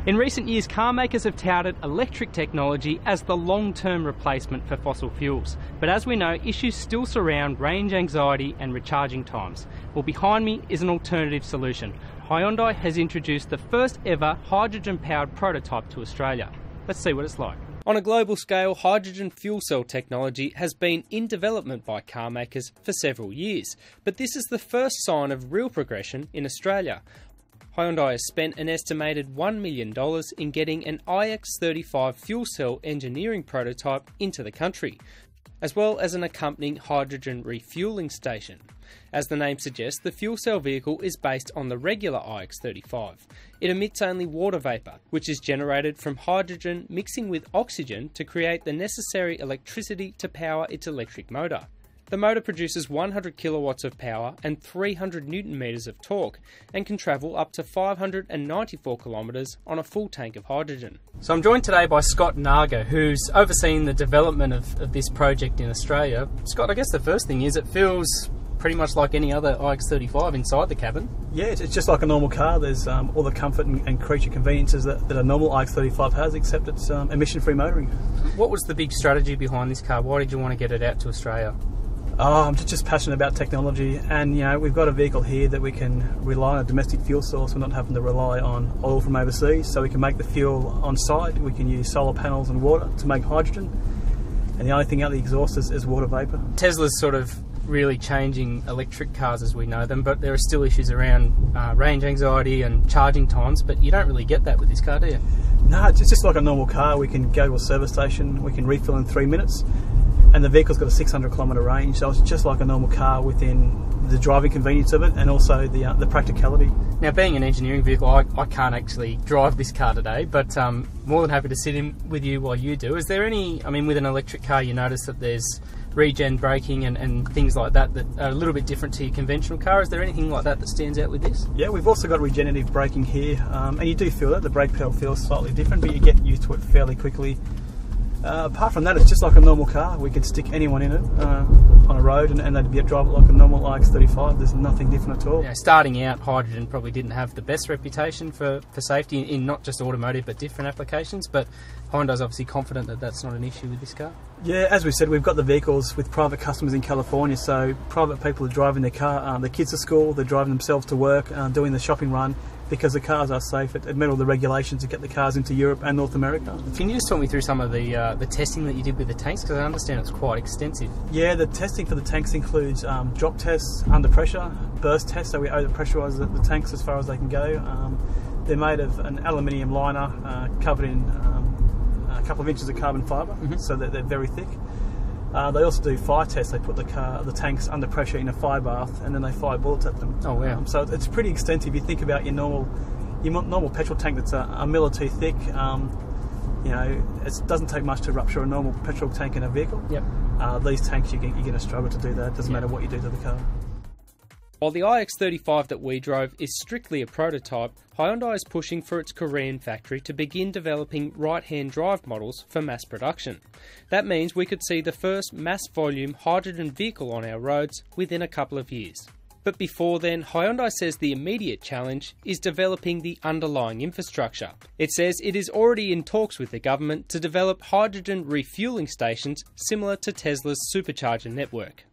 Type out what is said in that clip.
In recent years, car makers have touted electric technology as the long-term replacement for fossil fuels. But as we know, issues still surround range anxiety and recharging times. Well, behind me is an alternative solution. Hyundai has introduced the first ever hydrogen-powered prototype to Australia. Let's see what it's like. On a global scale, hydrogen fuel cell technology has been in development by car makers for several years. But this is the first sign of real progression in Australia. Hyundai has spent an estimated $1 million in getting an iX35 fuel cell engineering prototype into the country, as well as an accompanying hydrogen refuelling station. As the name suggests, the fuel cell vehicle is based on the regular iX35. It emits only water vapour, which is generated from hydrogen mixing with oxygen to create the necessary electricity to power its electric motor. The motor produces 100 kilowatts of power and 300 newton meters of torque and can travel up to 594 kilometres on a full tank of hydrogen. So I'm joined today by Scott Naga, who's overseeing the development of this project in Australia. Scott, I guess the first thing is it feels pretty much like any other iX35 inside the cabin. Yeah, it's just like a normal car. There's all the comfort and creature conveniences that a normal iX35 has, except it's emission-free motoring. What was the big strategy behind this car? Why did you want to get it out to Australia? Oh, I'm just passionate about technology, and we've got a vehicle here that we can rely on a domestic fuel source. We're not having to rely on oil from overseas, so we can make the fuel on site. We can use solar panels and water to make hydrogen, and the only thing out of the exhaust is water vapour. Tesla's sort of really changing electric cars as we know them, but there are still issues around range anxiety and charging times, but you don't really get that with this car, do you? No, it's just like a normal car. We can go to a service station, we can refill in 3 minutes, and the vehicle's got a 600 kilometre range, so it's just like a normal car within the driving convenience of it and also the practicality. Now, being an engineering vehicle, I can't actually drive this car today, but more than happy to sit in with you while you do. Is there any, with an electric car you notice that there's regen braking and things like that are a little bit different to your conventional car? Is there anything like that stands out with this? Yeah, we've also got regenerative braking here, and you do feel that. The brake pedal feels slightly different, but you get used to it fairly quickly. Apart from that, it's just like a normal car. We could stick anyone in it on a road and they'd drive it like a normal iX35. There's nothing different at all. Starting out, hydrogen probably didn't have the best reputation for safety in not just automotive but different applications, but Hyundai's obviously confident that that's not an issue with this car. Yeah, as we said, we've got the vehicles with private customers in California, so private people are driving their car, their kids to school, they're driving themselves to work, doing the shopping run, because the cars are safe. It met all the regulations to get the cars into Europe and North America. Can you just talk me through some of the testing that you did with the tanks? Because I understand it's quite extensive. Yeah, the testing for the tanks includes drop tests, under pressure, burst tests, so we over-pressurise the tanks as far as they can go. They're made of an aluminium liner covered in a couple of inches of carbon fibre, so that they're very thick. They also do fire tests. They put the tanks under pressure in a fire bath, and then they fire bullets at them. Oh wow! So it's pretty extensive. You think about your normal petrol tank that's a mil or two thick. It doesn't take much to rupture a normal petrol tank in a vehicle. Yep. These tanks, you're going to struggle to do that. It doesn't matter what you do to the car. While the iX35 that we drove is strictly a prototype, Hyundai is pushing for its Korean factory to begin developing right-hand drive models for mass production. That means we could see the first mass-volume hydrogen vehicle on our roads within a couple of years. But before then, Hyundai says the immediate challenge is developing the underlying infrastructure. It says it is already in talks with the government to develop hydrogen refuelling stations similar to Tesla's supercharger network.